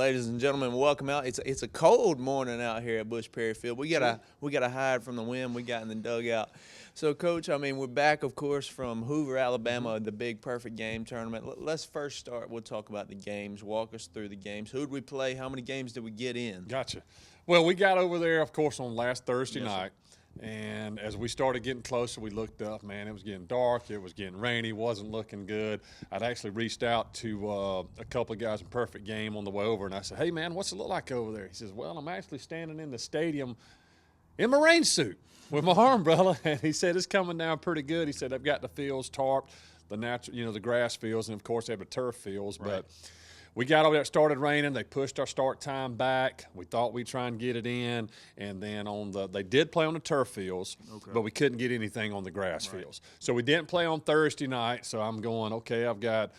ladies and gentlemen, welcome out. It's a cold morning out here at Bush Perry Field. We gotta hide from the wind we got in the dugout. So, Coach, I mean, we're back, of course, from Hoover, Alabama, the Big Perfect Game tournament. Let's first start. We'll talk about the games. Walk us through the games. Who did we play? How many games did we get in? Gotcha. Well, we got over there, of course, on last Thursday night. And as we started getting closer, we looked up, man, it was getting dark, it was getting rainy, wasn't looking good. I'd actually reached out to a couple of guys in Perfect Game on the way over, and I said, hey, man, what's it look like over there? He says, well, I'm actually standing in the stadium in my rain suit with my umbrella, and he said it's coming down pretty good. He said they've got the fields tarped, the natural, the grass fields, and, of course, they have the turf fields. Right. But we got over there, it started raining. They pushed our start time back. We thought we'd try and get it in. And then they did play on the turf fields, but we couldn't get anything on the grass fields. So we didn't play on Thursday night. So I'm going, okay, I've got,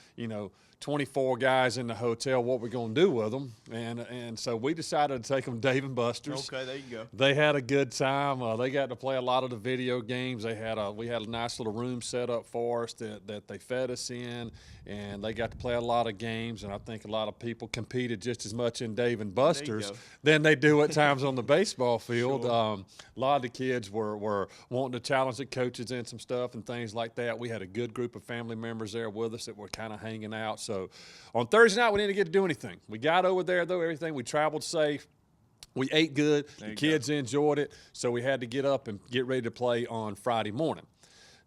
24 guys in the hotel. What we going to do with them? And so we decided to take them Dave & Buster's. Okay, there you go. They had a good time. They got to play a lot of the video games. We had a nice little room set up for us that they fed us in, and they got to play a lot of games. And I think a lot of people competed just as much in Dave & Buster's than they do at times on the baseball field. Sure. A lot of the kids were wanting to challenge the coaches in some stuff and things like that. We had a good group of family members there with us that were kind of hanging out. So on Thursday night, we didn't get to do anything. We got over there, though, everything. We traveled safe. We ate good. The kids enjoyed it. So we had to get up and get ready to play on Friday morning.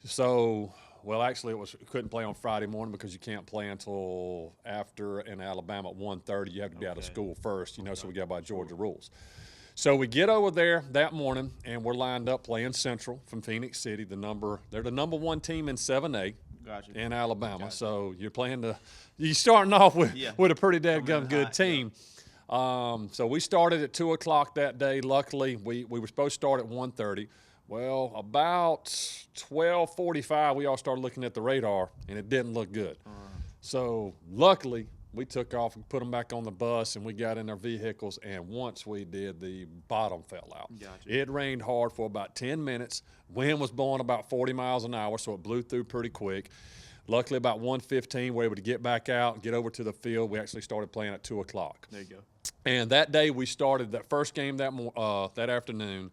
So, well, actually, couldn't play on Friday morning because you can't play until after in Alabama at 1:30. You have to be out of school first, so we got by Georgia rules. So we get over there that morning, and we're lined up playing Central from Phoenix City. They're the number one team in 7A. Gotcha. In Alabama. Gotcha. So you're starting off with a pretty dadgum good team. Yeah. So we started at 2 o'clock that day. Luckily, we were supposed to start at 1:30. Well, about 12:45, we all started looking at the radar, and it didn't look good. So luckily, we took off and put them back on the bus, and we got in our vehicles, and once we did, the bottom fell out. Gotcha. It rained hard for about 10 minutes. Wind was blowing about 40 miles an hour, so it blew through pretty quick. Luckily, about 1:15, we were able to get back out and get over to the field. We actually started playing at 2 o'clock. There you go. And that day, we started that first game that afternoon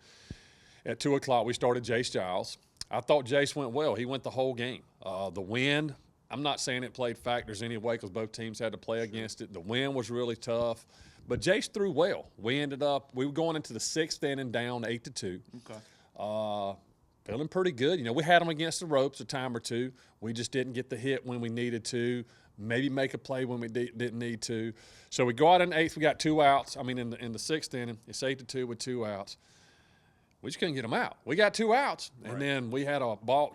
at 2 o'clock. We started Jace Giles. I thought Jace went well. He went the whole game. The wind, I'm not saying it played factors anyway because both teams had to play against it. The wind was really tough. But Jace threw well. We were going into the sixth inning down 8-2. Okay. Feeling pretty good. We had them against the ropes a time or two. We just didn't get the hit when we needed to, maybe make a play when we didn't need to. So we go out in the eighth. We got 2 outs. I mean, in the sixth inning, it's 8-2 with 2 outs. We just couldn't get them out. We got 2 outs. And then we had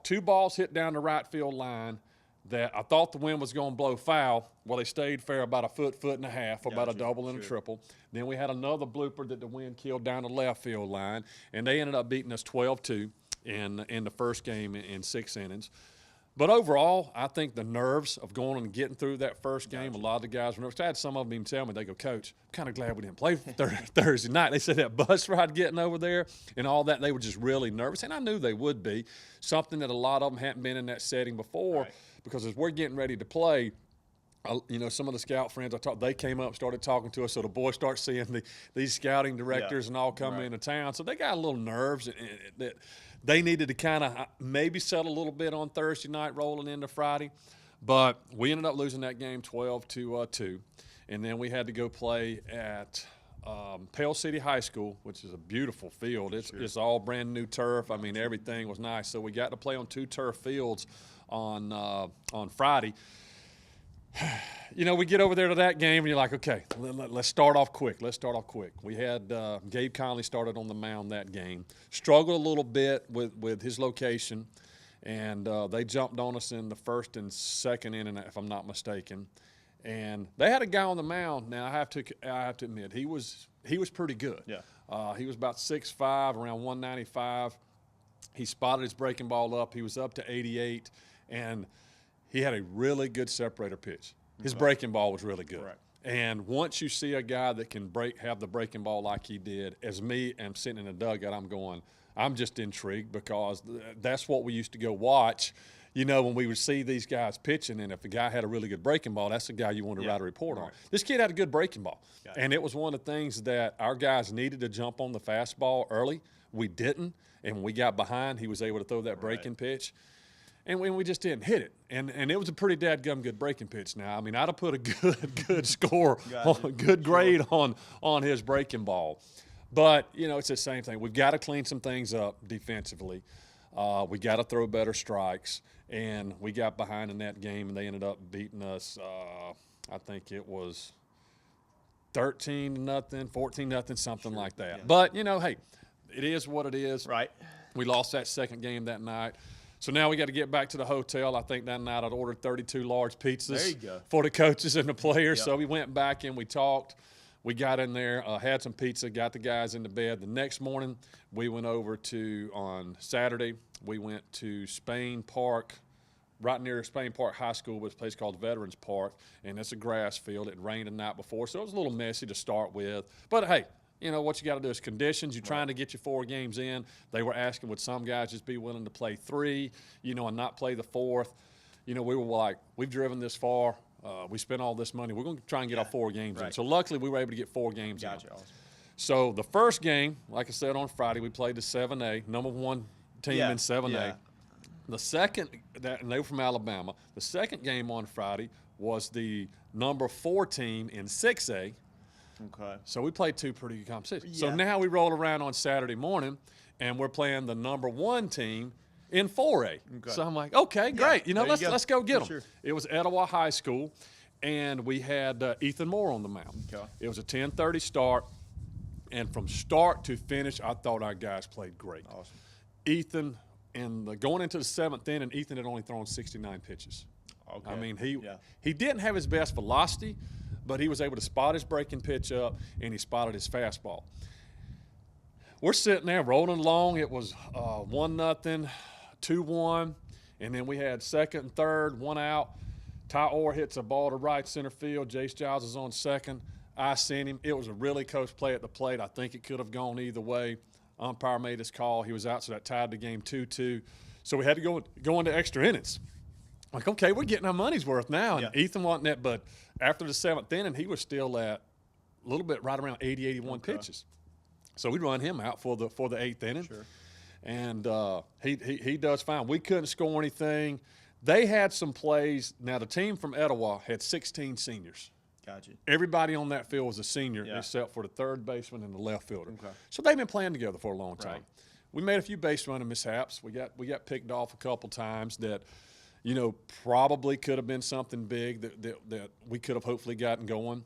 2 balls hit down the right field line that I thought the wind was going to blow foul. Well, they stayed fair about a foot and a half, about a double and a triple. Then we had another blooper that the wind killed down the left field line, and they ended up beating us 12-2 in the first game in 6 innings. But overall, I think the nerves of going and getting through that first game, a lot of the guys were nervous. I had some of them even tell me, they go, Coach, I'm kind of glad we didn't play Thursday night. They said that bus ride getting over there and all that, they were just really nervous, and I knew they would be. Something that a lot of them hadn't been in that setting before. Right. Because as we're getting ready to play, some of the scout friends they came up, started talking to us. So the boys start seeing these scouting directors and all coming into town. So they got a little nerves that they needed to kind of maybe settle a little bit on Thursday night, rolling into Friday. But we ended up losing that game 12-2. And then we had to go play at Pale City High School, which is a beautiful field. It's all brand new turf. I mean, everything was nice. So we got to play on 2 turf fields on Friday. We get over there to that game, and you're like, okay, let's start off quick. We had Gabe Conley started on the mound that game. Struggled a little bit with his location, and they jumped on us in the first and second inning, if I'm not mistaken. And they had a guy on the mound. Now I have to admit, he was pretty good. Yeah. He was about 6'5", around 195. He spotted his breaking ball up. He was up to 88, and he had a really good separator pitch. His breaking ball was really good. Right. And once you see a guy that can have the breaking ball like he did, as me, I'm sitting in the dugout, I'm just intrigued because that's what we used to go watch you know, when we would see these guys pitching, and if a guy had a really good breaking ball, that's the guy you want to write a report on. This kid had a good breaking ball, and it was one of the things that our guys needed to jump on the fastball early. We didn't, and when we got behind, he was able to throw that breaking pitch. And we just didn't hit it. And it was a pretty dadgum good breaking pitch now. I mean, I'd have put a good score, good grade on his breaking ball. But, you know, it's the same thing. We've got to clean some things up defensively. We got to throw better strikes. And we got behind in that game, and they ended up beating us, I think it was 13-0, 14-0, something like that. Yeah. But, you know, hey, it is what it is. Right. We lost that second game that night. So now we got to get back to the hotel. I think that night I'd ordered 32 large pizzas for the coaches and the players. Yep. So we went back and we talked. We got in there, had some pizza, got the guys into bed. The next morning we went over on Saturday, we went to Spain Park, right near Spain Park High School, was a place called Veterans Park, and it's a grass field. It rained the night before, so it was a little messy to start with. But, hey, you know, what you got to do is conditions. You're trying to get your 4 games in. They were asking, would some guys just be willing to play 3, you know, and not play the 4th. You know, we were like, we've driven this far. We spent all this money. We're going to try and get our 4 games in. So, luckily, we were able to get 4 games in. Awesome. So, the first game, like I said, on Friday, we played the 7A, number 1 team in 7A. Yeah. The second, and they were from Alabama. The second game on Friday was the number 4 team in 6A. Okay. So we played 2 pretty good competitions. Yeah. So now we roll around on Saturday morning, and we're playing the number 1 team in 4A. Okay. So I'm like, okay, great. You know, let's go get them. Sure. It was Etowah High School, and we had Ethan Moore on the mound. Okay. It was a 10:30 start, and from start to finish, I thought our guys played great. Awesome. Ethan, going into the 7th inning, Ethan had only thrown 69 pitches. Okay. I mean, he didn't have his best velocity, but he was able to spot his breaking pitch up, and he spotted his fastball. We're sitting there rolling along. It was 1-0, 2-1, and then we had second and third, 1 out. Ty Orr hits a ball to right center field. Jace Giles is on second. I seen him. It was a really close play at the plate. I think it could have gone either way. Umpire made his call. He was out, so that tied the game 2-2. So we had to go into extra innings. Like, okay, we're getting our money's worth now. And Ethan wasn't that, but after the 7th inning, he was still at a little bit right around 80, 81 pitches. So we run him out for the 8th inning. Sure. And he does fine. We couldn't score anything. They had some plays. Now, the team from Etowah had 16 seniors. Gotcha. Everybody on that field was a senior except for the third baseman and the left fielder. Okay. So they've been playing together for a long time. Right. We made a few base running mishaps. We got picked off a couple times that, you know, probably could have been something big that we could have hopefully gotten going.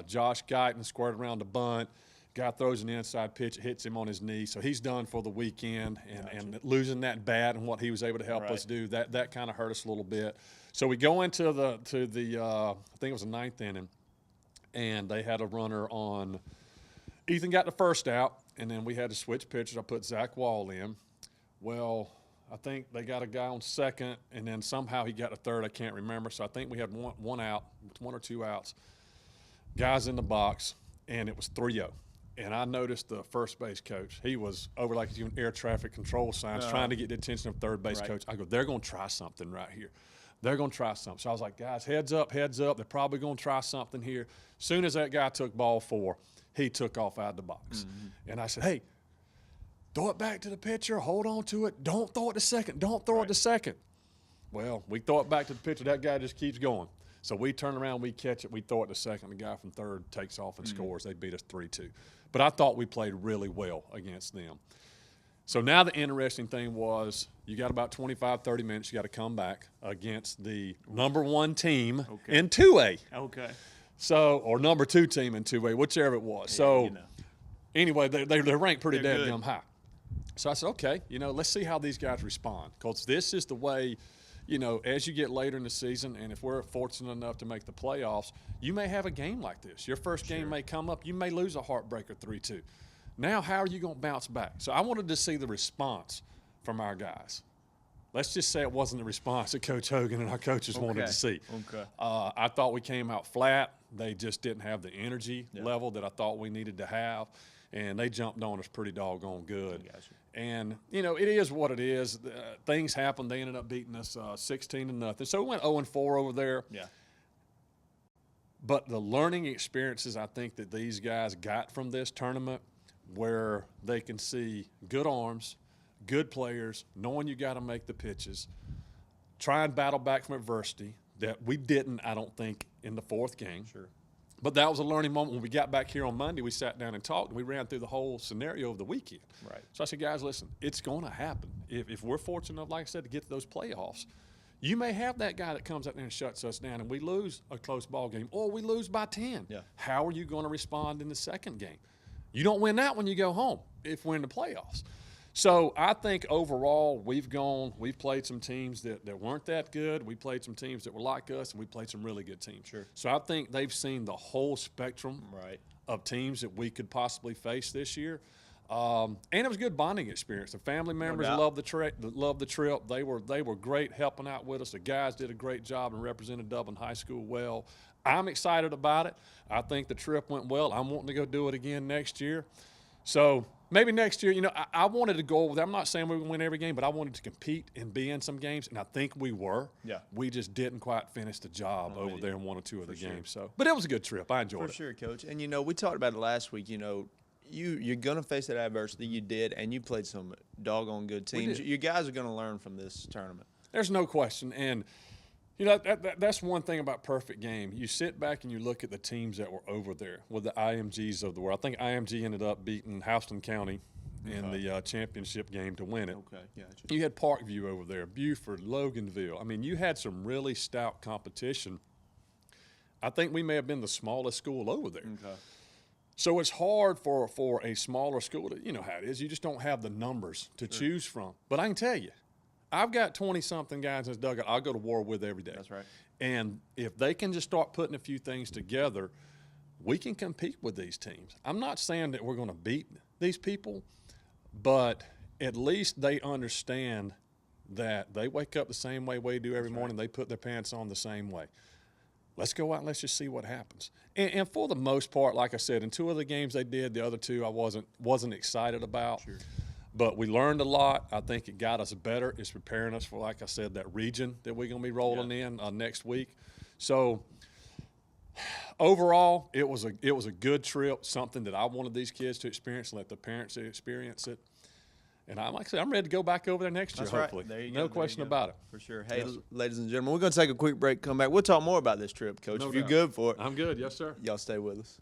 Josh Guyton squared around the bunt. Guy throws an inside pitch, hits him on his knee. So he's done for the weekend. And losing that bat and what he was able to help us do, that kind of hurt us a little bit. So we go into the I think it was the 9th inning, and they had a runner on. Ethan got the first out, and then we had to switch pitchers. I put Zach Wall in. Well, I think they got a guy on second, and then somehow he got a third. I can't remember. So I think we had one out, 1 or 2 outs. Guys in the box, and it was 3-0. And I noticed the first base coach. He was over like doing air traffic control signs, trying to get the attention of third base coach. I go, they're going to try something right here. They're going to try something. So I was like, guys, heads up, heads up. They're probably going to try something here. As soon as that guy took ball 4, he took off out of the box. Mm-hmm. And I said, hey, throw it back to the pitcher. Hold on to it. Don't throw it to second. Don't throw it to second. Well, we throw it back to the pitcher. That guy just keeps going. So we turn around, we catch it, we throw it to second. The guy from third takes off and scores. They beat us 3-2. But I thought we played really well against them. So now the interesting thing was you got about 25, 30 minutes. You got to come back against the number 1 team in 2A. Okay. So, or number 2 team in 2A, whichever it was. Yeah, so, you know. Anyway, they're ranked pretty damn high. So I said, okay, you know, let's see how these guys respond. Because this is the way, you know, as you get later in the season, and if we're fortunate enough to make the playoffs, you may have a game like this. Your first game may come up. You may lose a heartbreaker 3-2. Now, how are you going to bounce back? So I wanted to see the response from our guys. Let's just say it wasn't the response that Coach Hogan and our coaches wanted to see. Okay. I thought we came out flat. They just didn't have the energy level that I thought we needed to have. and they jumped on us pretty doggone good. Gotcha. And, you know, it is what it is. Things happen. They ended up beating us 16-0. So we went 0-4 over there. Yeah. But the learning experiences I think that these guys got from this tournament, where they can see good arms, good players, knowing you got to make the pitches, try and battle back from adversity that we didn't, I don't think, in the fourth game. Sure. But that was a learning moment. When we got back here on Monday, we sat down and talked, and we ran through the whole scenario of the weekend. Right. So I said, guys, listen, it's going to happen. If we're fortunate enough, like I said, to get to those playoffs, you may have that guy that comes out there and shuts us down, and we lose a close ball game, or we lose by 10. Yeah. How are you going to respond in the second game? You don't win that when you go home if we're in the playoffs. So I think overall we've played some teams that weren't that good. We played some teams that were like us, and we played some really good teams. Sure. So I think they've seen the whole spectrum Right. of teams that we could possibly face this year. And it was a good bonding experience. The family members loved the trip. They were great helping out with us. The guys did a great job and represented Dublin High School well. I'm excited about it. I think the trip went well. I'm wanting to go do it again next year. So maybe next year, you know, I wanted to go over there. I'm not saying we would win every game, but I wanted to compete and be in some games, and I think we were. Yeah. We just didn't quite finish the job over there in one or two of the sure. games. So, but it was a good trip. I enjoyed For it. sure, Coach. And, you know, we talked about it last week. You know, you're going to face that adversity. You did, and you played some doggone good teams. did. You guys are going to learn from this tournament. There's no question. And, you know, that's one thing about Perfect Game. You sit back and you look at the teams that were over there with the IMGs of the world. I think IMG ended up beating Houston County in the championship game to win it. Okay, gotcha. You had Parkview over there, Buford, Loganville. I mean, you had some really stout competition. I think we may have been the smallest school over there. Okay. So it's hard for a smaller school to, you know how it is. You just don't have the numbers to choose from. But I can tell you, I've got 20-something guys in this dugout I'll go to war with every day. That's right. And if they can just start putting a few things together, we can compete with these teams. I'm not saying that we're going to beat these people, but at least they understand that they wake up the same way we do every morning. They put their pants on the same way. Let's go out and let's just see what happens. And for the most part, like I said, in two of the games they did, the other two I wasn't excited about. Sure. But we learned a lot. I think it got us better. It's preparing us for, like I said, that region that we're going to be rolling in next week. So overall, it was a good trip, something that I wanted these kids to experience, let the parents experience it. And like I said, I'm ready to go back over there next year, That's right. hopefully. There you no go. question There you go. about it. For sure. Hey, ladies and gentlemen, we're going to take a quick break, come back. We'll talk more about this trip, Coach. No if you're doubt. good for it, I'm good, yes, sir. y'all stay with us.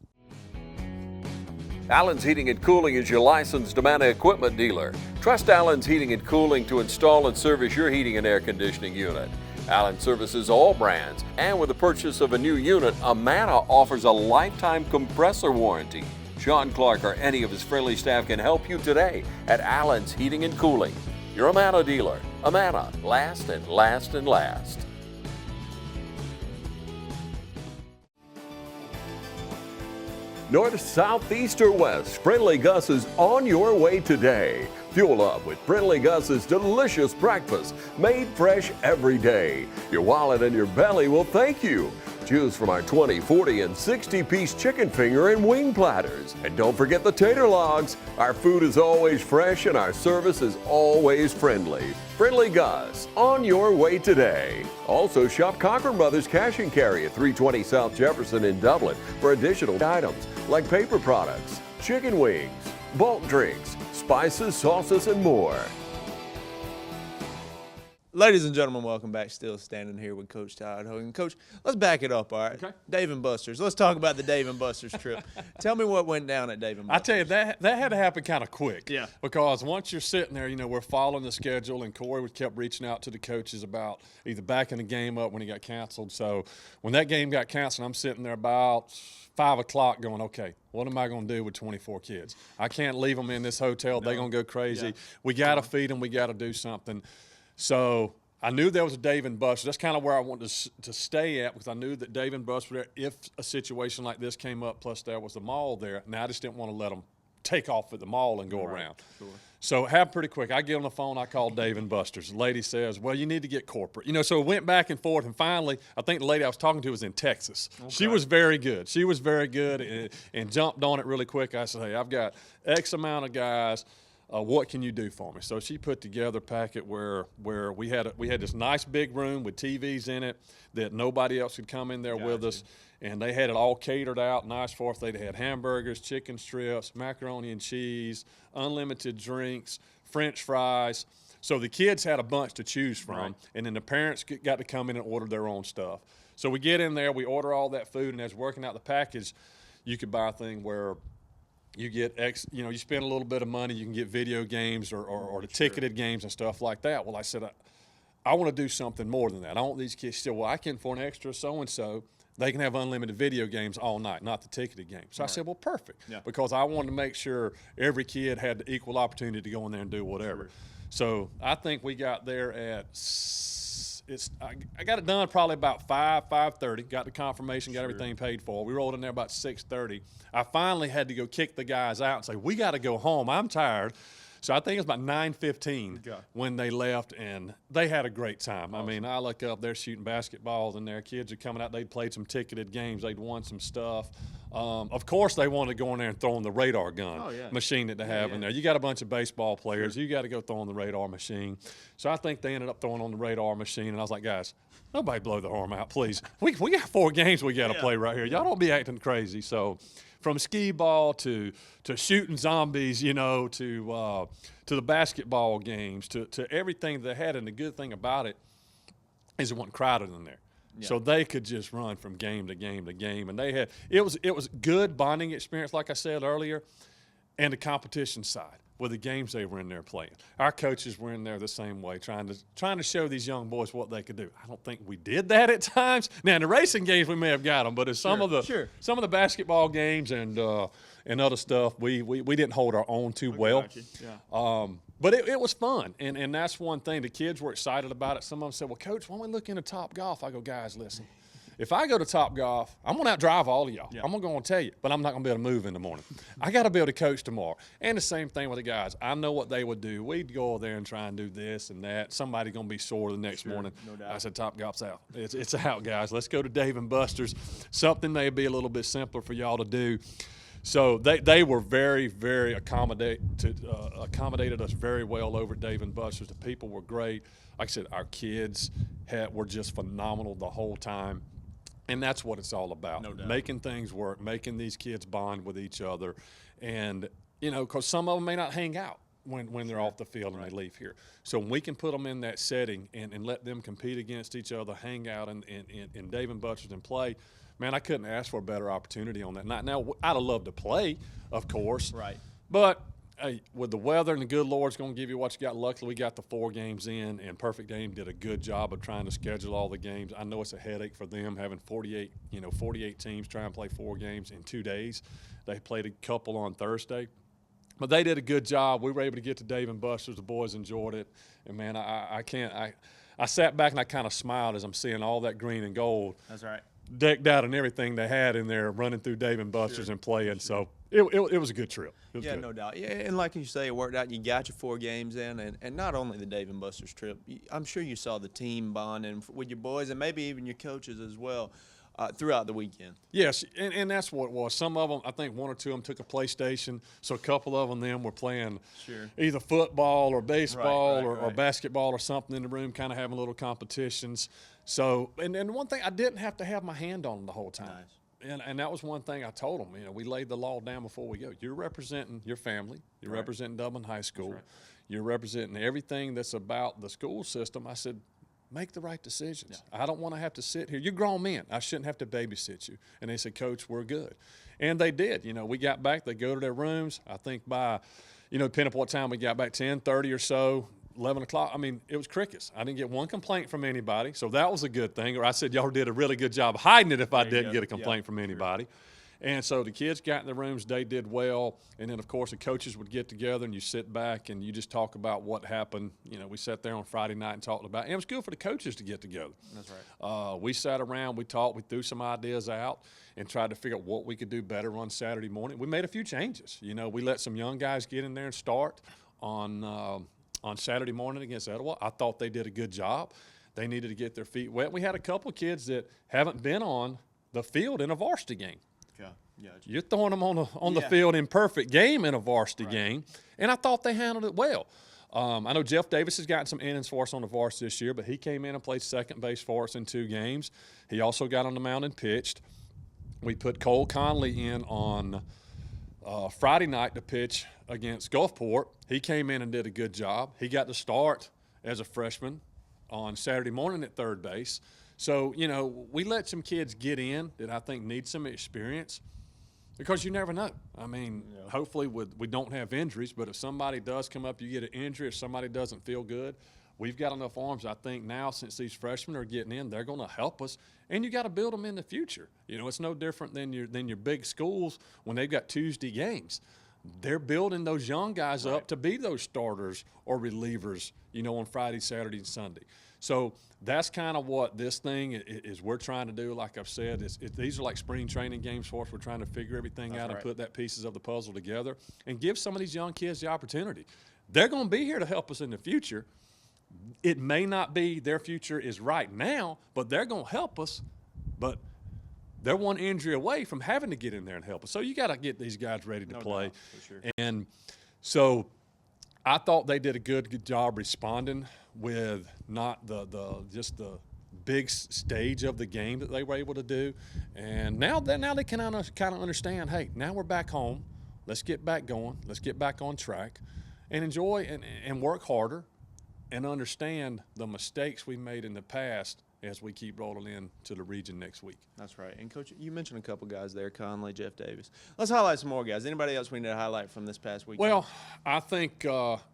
Allen's Heating and Cooling is your licensed Amana equipment dealer. Trust Allen's Heating and Cooling to install and service your heating and air conditioning unit. Allen services all brands, and with the purchase of a new unit, Amana offers a lifetime compressor warranty. Sean Clark or any of his friendly staff can help you today at Allen's Heating and Cooling. Your Amana dealer. Amana, last and last and last. North, south, east, or west, Friendly Gus is on your way today. Fuel up with Friendly Gus's delicious breakfast, made fresh every day. Your wallet and your belly will thank you. Choose from our 20, 40, and 60-piece chicken finger and wing platters. And don't forget the tater logs. Our food is always fresh and our service is always friendly. Friendly Gus, on your way today. Also shop Cochran Brothers Cash and Carry at 320 South Jefferson in Dublin for additional items like paper products, chicken wings, bulk drinks, spices, sauces, and more. Ladies and gentlemen, welcome back. Still standing here with Coach Todd Hogan. Coach, let's back it up, all right? Okay. Dave and Buster's. Let's talk about the Dave and Buster's trip. Tell me what went down at Dave and I Buster's. tell you, that had to happen kind of quick. Yeah. Because once you're sitting there, you know, we're following the schedule, and Corey kept reaching out to the coaches about either backing the game up when he got canceled. So when that game got canceled, I'm sitting there about 5 o'clock going, okay, what am I going to do with 24 kids? I can't leave them in this hotel. They're going to go crazy. Yeah. We got to feed them. We got to do something. So I knew there was a Dave and Buster's. That's kind of where I wanted to stay at, because I knew that Dave and Buster's were there if a situation like this came up, plus there was a mall there. Now I just didn't want to let them take off at the mall and go around. Sure. So it happened pretty quick. I get on the phone, I call Dave and Buster's. The lady says, well, you need to get corporate. You know, so it went back and forth, and finally, I think the lady I was talking to was in Texas. Okay. She was very good. She was very good and jumped on it really quick. I said, hey, I've got X amount of guys. What can you do for me? So she put together a packet where we had this nice big room with TVs in it that nobody else could come in there with us. And they had it all catered out nice for us. They had hamburgers, chicken strips, macaroni and cheese, unlimited drinks, French fries. So the kids had a bunch to choose from, and then the parents got to come in and order their own stuff. So we get in there, we order all that food, and as working out the package, you could buy a thing where you get you spend a little bit of money, you can get video games or the ticketed games and stuff like that. Well, I said, I want to do something more than that. I want these kids still, well, I can, for an extra so-and-so, they can have unlimited video games all night, not the ticketed games. So I said, well, perfect, because I wanted to make sure every kid had the equal opportunity to go in there and do whatever. Sure. So I think we got there at I got it done probably about 5:30. Got the confirmation, got everything paid for. We rolled in there about 6:30. I finally had to go kick the guys out and say, we got to go home. I'm tired. So I think it was about 9:15 when they left, and they had a great time. Awesome. I mean, I look up, they're shooting basketballs, and their kids are coming out. They'd played some ticketed games. They'd won some stuff. Of course, they wanted to go in there and throw in the radar gun machine that they have in there. You got a bunch of baseball players. Sure. You got to go throw in the radar machine. So I think they ended up throwing on the radar machine, and I was like, guys, nobody blow the horn out, please. We got 4 games we got to play right here. Y'all don't be acting crazy. So from skee ball to shooting zombies, you know, to the basketball games, to everything they had. And the good thing about it is it wasn't crowded in there. Yeah. So they could just run from game to game to game. And it was good bonding experience, like I said earlier, and the competition side with the games they were in there playing. Our coaches were in there the same way, trying to show these young boys what they could do. I don't think we did that at times. Now in the racing games we may have got them, but in some of the basketball games and other stuff, we didn't hold our own too well. Yeah. But it was fun, and that's one thing. The kids were excited about it. Some of them said, well, Coach, why don't we look into Top Golf? I go, guys, listen. If I go to Top Golf, I'm going to outdrive all of y'all. Yeah. I'm going to go and tell you, but I'm not going to be able to move in the morning. I got to be able to coach tomorrow. And the same thing with the guys. I know what they would do. We'd go over there and try and do this and that. Somebody's going to be sore the next morning. No doubt. I said, Top Golf's out. It's out, guys. Let's go to Dave & Buster's. Something may be a little bit simpler for y'all to do. So they were very, very accommodated us very well over at Dave & Buster's. The people were great. Like I said, our kids were just phenomenal the whole time. And that's what it's all about, no doubt. Making things work, making these kids bond with each other. And, you know, because some of them may not hang out when they're off the field and they leave here. So when we can put them in that setting and let them compete against each other, hang out in Dave & Buster's and play, man, I couldn't ask for a better opportunity on that. Now, I'd have loved to play, of course. Right. But, hey, with the weather and the good Lord's going to give you what you got. Luckily, we got the 4 games in, and Perfect Game did a good job of trying to schedule all the games. I know it's a headache for them having 48 teams trying to play 4 games in 2 days. They played a couple on Thursday. But they did a good job. We were able to get to Dave & Buster's. The boys enjoyed it. And, man, I sat back and I kind of smiled as I'm seeing all that green and gold. That's right. Decked out and everything they had in there running through Dave & Buster's and playing. So it was a good trip. It was good. No doubt. Yeah, and like you say, it worked out. You got your 4 games in, and not only the Dave & Buster's trip, I'm sure you saw the team bonding with your boys and maybe even your coaches as well throughout the weekend. Yes, and that's what it was. Some of them, I think 1 or 2 of them took a PlayStation, so a couple of them were playing either football or baseball or basketball or something in the room, kind of having little competitions. So, and one thing, I didn't have to have my hand on them the whole time. Nice. And that was one thing I told them. You know, we laid the law down before we go. You're representing your family. You're representing Dublin High School. Right. You're representing everything that's about the school system. I said, make the right decisions. Yeah. I don't want to have to sit here. You're grown men. I shouldn't have to babysit you. And they said, Coach, we're good. And they did. You know, we got back. They go to their rooms. I think by, depending on what time we got back, 10:30 or so, 11 o'clock. I mean, it was crickets. I didn't get one complaint from anybody, so that was a good thing. Or I said, y'all did a really good job hiding it if I didn't get a complaint from anybody. Sure. And so the kids got in the rooms, they did well. And then, of course, the coaches would get together and you sit back and you just talk about what happened. You know, we sat there on Friday night and talked about it. And it was good for the coaches to get together. That's right. We sat around, we talked, we threw some ideas out and tried to figure out what we could do better on Saturday morning. We made a few changes. You know, we let some young guys get in there and start on Saturday morning against Etowah. I thought they did a good job. They needed to get their feet wet. We had a couple of kids that haven't been on the field in a varsity game. Yeah. You're throwing them on the field in perfect game in a varsity game, and I thought they handled it well. I know Jeff Davis has gotten some innings for us on the varsity this year, but he came in and played second base for us in 2 games. He also got on the mound and pitched. We put Cole Conley in on Friday night to pitch against Gulfport. He came in and did a good job. He got to start as a freshman on Saturday morning at third base. So, you know, we let some kids get in that I think need some experience because you never know. I mean, hopefully we don't have injuries, but if somebody does come up, you get an injury, if somebody doesn't feel good, we've got enough arms, I think, now since these freshmen are getting in, they're going to help us. And you got to build them in the future. You know, it's no different than your big schools when they've got Tuesday games. They're building those young guys up to be those starters or relievers, you know, on Friday, Saturday, and Sunday. So that's kind of what this thing is we're trying to do. Like I've said, these are like spring training games for us. We're trying to figure everything out and put that pieces of the puzzle together and give some of these young kids the opportunity. They're going to be here to help us in the future. It may not be their future is right now, but they're going to help us. But they're one injury away from having to get in there and help us. So you got to get these guys ready to play. Doubt, for sure. And so I thought they did a good job responding with not the big stage of the game that they were able to do. And now they can kind of understand, hey, now we're back home. Let's get back going. Let's get back on track and enjoy and work harder and understand the mistakes we made in the past as we keep rolling in to the region next week. That's right. And, Coach, you mentioned a couple guys there, Conley, Jeff Davis. Let's highlight some more guys. Anybody else we need to highlight from this past weekend? Well, I think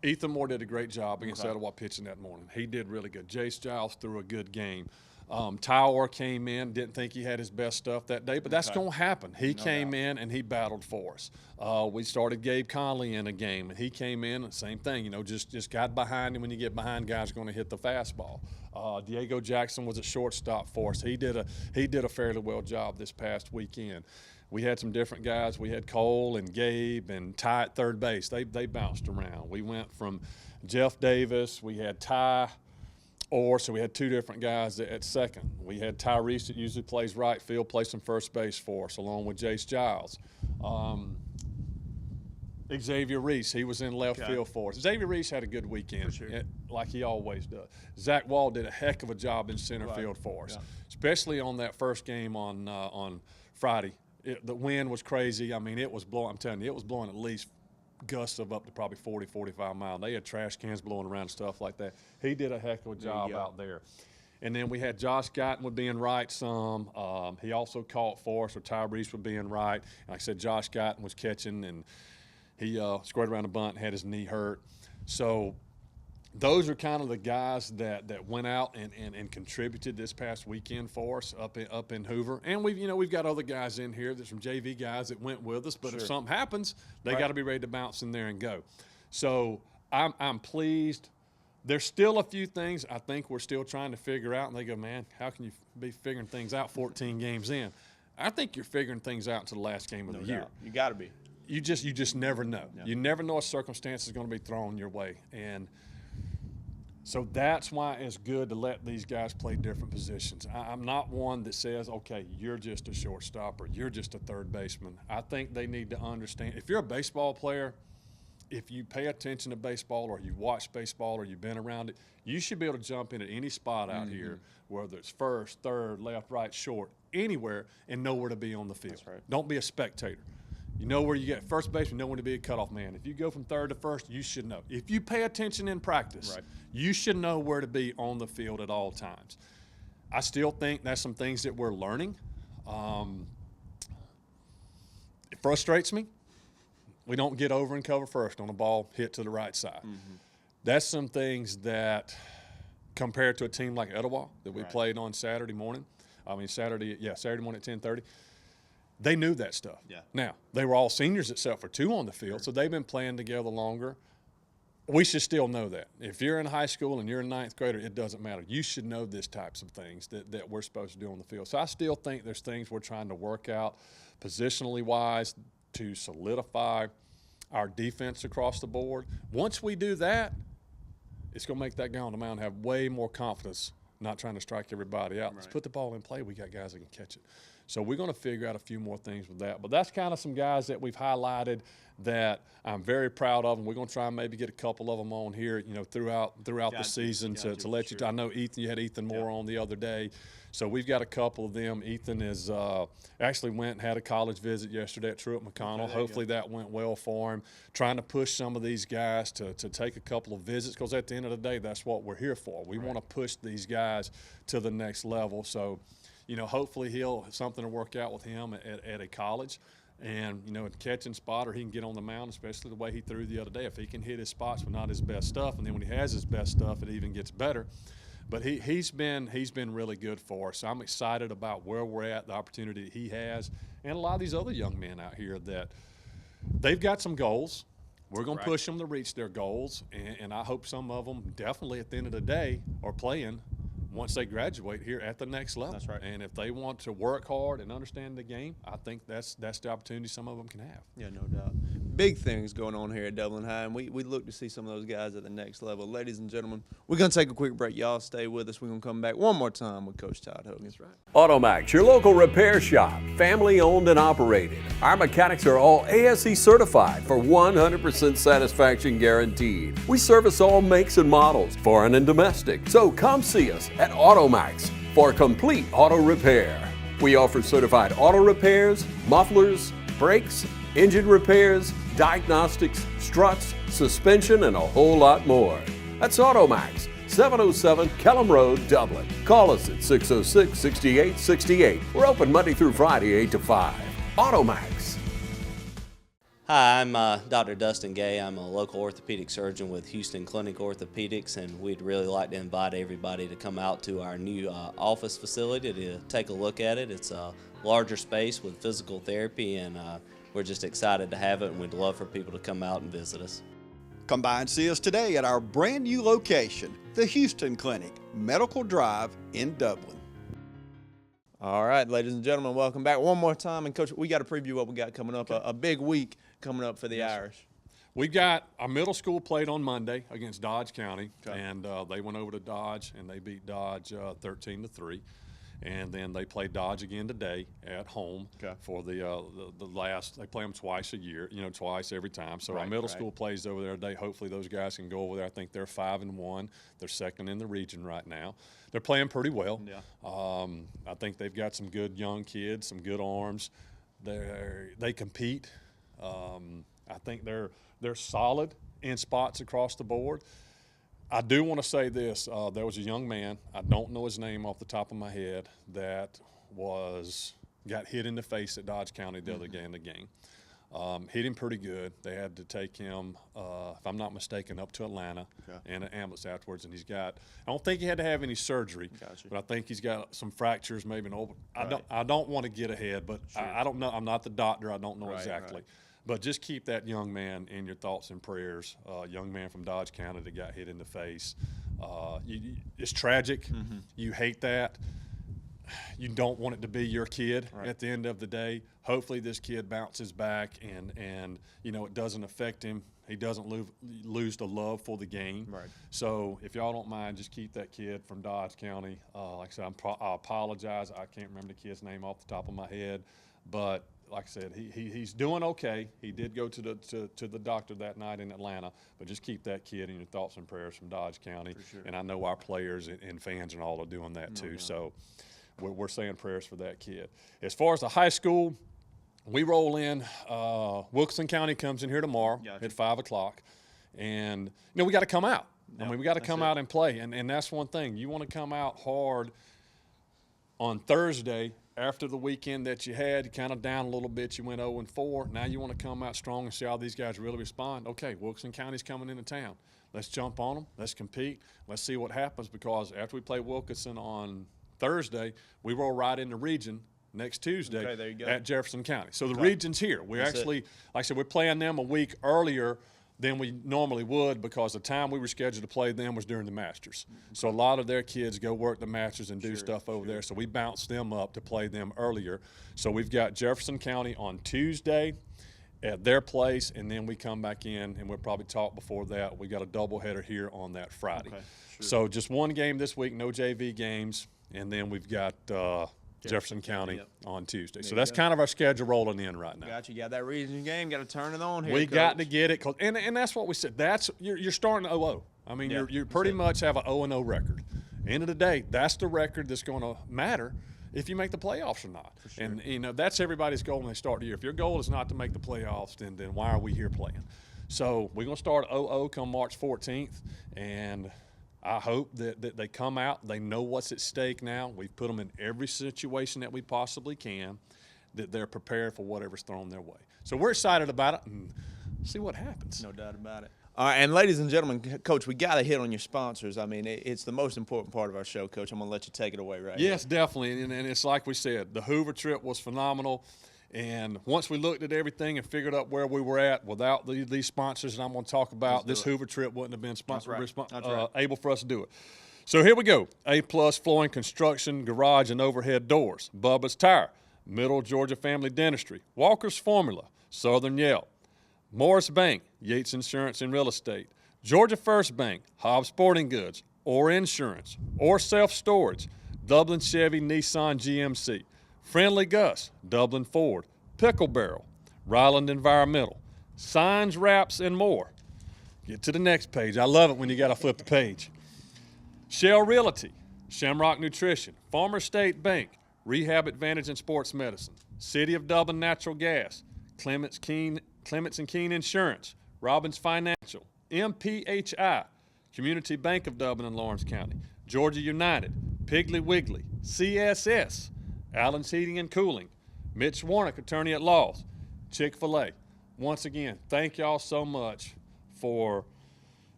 Ethan Moore did a great job against Etowah pitching that morning. He did really good. Jace Giles threw a good game. Tower came in, didn't think he had his best stuff that day, but that's going to happen. He came in and he battled for us. We started Gabe Conley in a game, and he came in, same thing, you know, just got behind him. When you get behind guys, are going to hit the fastball. Diego Jackson was a shortstop for us. He did a fairly well job this past weekend. We had some different guys. We had Cole and Gabe and Ty at third base. They bounced around. We went from Jeff Davis. We had Ty. So we had 2 different guys at second. We had Tyrese that usually plays right field, plays some first base for us, along with Jace Giles. Xavier Reese, he was in left field for us. Xavier Reese had a good weekend, like he always does. Zach Wall did a heck of a job in center field for us, especially on that first game on Friday. The wind was crazy. I mean, it was blowing. I'm telling you, it was blowing at least gusts of up to probably 40, 45 miles. They had trash cans blowing around and stuff like that. He did a heck of a job out there. And then we had Josh Guyton being right some. He also caught for us, or Tyrese was being right. And like I said, Josh Guyton was catching, and he squared around a bunt and had his knee hurt. So those are kind of the guys that went out and contributed this past weekend for us up in Hoover. And we've got other guys in here. There's some JV guys that went with us, but if something happens, they got to be ready to bounce in there and go. So I'm pleased. There's still a few things I think we're still trying to figure out, and they go, man, how can you be figuring things out 14 games in? I think you're figuring things out until the last game of the year. You got to be. You just never know. Yeah. You never know a circumstance is going to be thrown your way, and so that's why it's good to let these guys play different positions. I'm not one that says, okay, you're just a shortstop or you're just a third baseman. I think they need to understand. If you're a baseball player, if you pay attention to baseball or you watch baseball or you've been around it, you should be able to jump in at any spot out here, whether it's first, third, left, right, short, anywhere, and know where to be on the field. That's right. Don't be a spectator. You know where you get first base, you know when to be a cutoff man. If you go from third to first, you should know. If you pay attention in practice, you should know where to be on the field at all times. I still think that's some things that we're learning. It frustrates me. We don't get over and cover first on a ball hit to the right side. That's some things that, compared to a team like Etowah that we played on Saturday morning, Saturday morning at 10:30, they knew that stuff. Yeah. Now, they were all seniors except for 2 on the field, so they've been playing together longer. We should still know that. If you're in high school and you're a 9th grader, it doesn't matter. You should know these types of things that we're supposed to do on the field. So I still think there's things we're trying to work out positionally wise to solidify our defense across the board. Once we do that, it's going to make that guy on the mound have way more confidence, not trying to strike everybody out. Right. Let's put the ball in play. We got guys that can catch it. So we're going to figure out a few more things with that. But that's kind of some guys that we've highlighted that I'm very proud of, and we're going to try and maybe get a couple of them on here, you know, throughout the season to let you. I know Ethan, you had Ethan Moore on the other day, so we've got a couple of them. Ethan is actually went and had a college visit yesterday at Truett McConnell. Hopefully that went well for him. Trying to push some of these guys to take a couple of visits, because at the end of the day, that's what we're here for. We want to push these guys to the next level. So, you know, hopefully he'll have something to work out with him at a college. And, you know, catching spotter, he can get on the mound, especially the way he threw the other day. If he can hit his spots but not his best stuff, and then when he has his best stuff, it even gets better. But he's been really good for us. So I'm excited about where we're at, the opportunity he has, and a lot of these other young men out here that they've got some goals. We're going to push them to reach their goals, and I hope some of them definitely at the end of the day are playing once they graduate here at the next level. That's right. And if they want to work hard and understand the game, I think that's the opportunity some of them can have. Yeah, no doubt. Big things going on here at Dublin High, and we look to see some of those guys at the next level. Ladies and gentlemen, we're going to take a quick break. Y'all stay with us. We're going to come back one more time with Coach Todd Hogan. That's right. Automax, your local repair shop, family owned and operated. Our mechanics are all ASE certified for 100% satisfaction guaranteed. We service all makes and models, foreign and domestic. So come see us at Automax for complete auto repair. We offer certified auto repairs, mufflers, brakes, engine repairs, diagnostics, struts, suspension, and a whole lot more. That's Automax, 707 Kellam Road, Dublin. Call us at 606-6868. We're open Monday through Friday, 8 to 5. Automax. Hi, I'm Dr. Dustin Gay. I'm a local orthopedic surgeon with Houston Clinic Orthopedics, and we'd really like to invite everybody to come out to our new office facility to take a look at it. It's a larger space with physical therapy, and we're just excited to have it, and we'd love for people to come out and visit us. Come by and see us today at our brand new location, the Houston Clinic, Medical Drive in Dublin. All right, ladies and gentlemen, welcome back one more time. And, Coach, we got to preview what we got coming up, a big week coming up for the Irish. We've got our middle school played on Monday against Dodge County, and they went over to Dodge, and they beat Dodge 13-3. And then they play Dodge again today at home for the last. They play them twice a year, twice every time. So our middle school plays over there today. Hopefully those guys can go over there. I think they're 5-1. They're second in the region right now. They're playing pretty well. Yeah. I think they've got some good young kids, some good arms. They compete. I think they're solid in spots across the board. I do want to say this. There was a young man, I don't know his name off the top of my head, that got hit in the face at Dodge County the other day in the game. Hit him pretty good. They had to take him, if I'm not mistaken, up to Atlanta in an ambulance afterwards. And I don't think he had to have any surgery, but I think he's got some fractures, maybe an open. I don't want to get ahead, but I don't know. I'm not the doctor. I don't know exactly. But just keep that young man in your thoughts and prayers. Young man from Dodge County that got hit in the face. It's tragic. You hate that. You don't want it to be your kid at the end of the day. Hopefully this kid bounces back and it doesn't affect him. He doesn't lose the love for the game. Right. So if y'all don't mind, just keep that kid from Dodge County. Like I said, I apologize. I can't remember the kid's name off the top of my head, but like I said, he's doing okay. He did go to the doctor that night in Atlanta, but just keep that kid in your thoughts and prayers from Dodge County. Sure. And I know our players and fans and all are doing that too. So we're saying prayers for that kid. As far as the high school, we roll in. Wilkinson County comes in here tomorrow at 5 o'clock, and we got to come out. I mean, we got to come out and play, and that's one thing. You want to come out hard on Thursday. After the weekend that you had, kind of down a little bit, you went 0-4. Now you want to come out strong and see how these guys really respond. Okay, Wilkinson County's coming into town. Let's jump on them. Let's compete. Let's see what happens, because after we play Wilkinson on Thursday, we roll right in the region next Tuesday Okay, there you go. at Jefferson County. So the region's here. We're That's it. actually, like I said, we're playing them a week earlier than we normally would because the time we were scheduled to play them was during the Masters. So a lot of their kids go work the Masters and do stuff over there. So we bounced them up to play them earlier. So we've got Jefferson County on Tuesday at their place, and then we come back in, and we'll probably talk before that. We got a doubleheader here on that Friday. So just one game this week, no JV games, and then we've got Jefferson County on Tuesday. So that's kind of our schedule rolling in right now. Got you. Got that region game. Got to turn it on here. We Coach. got to get it, and that's what we said. That's you're starting 0-0. I mean, you pretty much have an 0-0 record. End of the day, that's the record that's going to matter if you make the playoffs or not. And you know that's everybody's goal when they start the year. If your goal is not to make the playoffs, then why are we here playing? So we're going to start 0-0 come March 14th, and I hope that they come out. They know what's at stake now. We've put them in every situation that we possibly can, that they're prepared for whatever's thrown their way. So we're excited about it and see what happens. No doubt about it. All right, and ladies and gentlemen, Coach, we got to hit on your sponsors. I mean, it's the most important part of our show, Coach. I'm going to let you take it away right here. Yes, definitely. And it's like we said, the Hoover trip was phenomenal. And once we looked at everything and figured out where we were at without these sponsors that I'm going to talk about, this Hoover trip wouldn't have been able for us to do it. So here we go. A-Plus Flooring Construction, Garage, and Overhead Doors. Bubba's Tire. Middle Georgia Family Dentistry. Walker's Formula. Southern Yelp. Morris Bank. Yates Insurance and Real Estate. Georgia First Bank. Hobbs Sporting Goods. Or Insurance. Or Self-Storage. Dublin Chevy Nissan GMC. Friendly Gus, Dublin Ford, Pickle Barrel, Ryland Environmental, Signs, Wraps, and more. Get to the next page. I love it when you got to flip the page. Shell Realty, Shamrock Nutrition, Farmer State Bank, Rehab Advantage and Sports Medicine, City of Dublin Natural Gas, Clements and Keene Insurance, Robbins Financial, MPHI, Community Bank of Dublin and Lawrence County, Georgia United, Piggly Wiggly, CSS, Allen's Heating and Cooling, Mitch Warnick, Attorney at Laws, Chick-fil-A. Once again, thank y'all so much for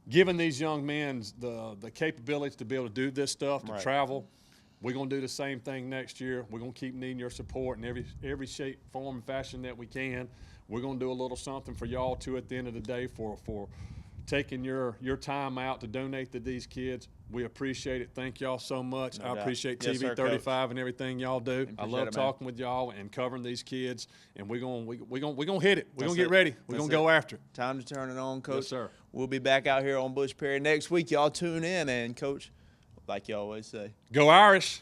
giving these young men the capabilities to be able to do this stuff, to travel. We're going to do the same thing next year. We're going to keep needing your support in every shape, form, and fashion that we can. We're going to do a little something for y'all, too, at the end of the day for taking your time out to donate to these kids. We appreciate it. Thank y'all so much. I appreciate TV 35 and everything y'all do. I love talking with y'all and covering these kids. And we're gonna hit it. We're gonna get ready. We're gonna go after it. Time to turn it on, Coach. Yes, sir. We'll be back out here on Bush Perry next week. Y'all tune in, and Coach, like you always say, Go Irish.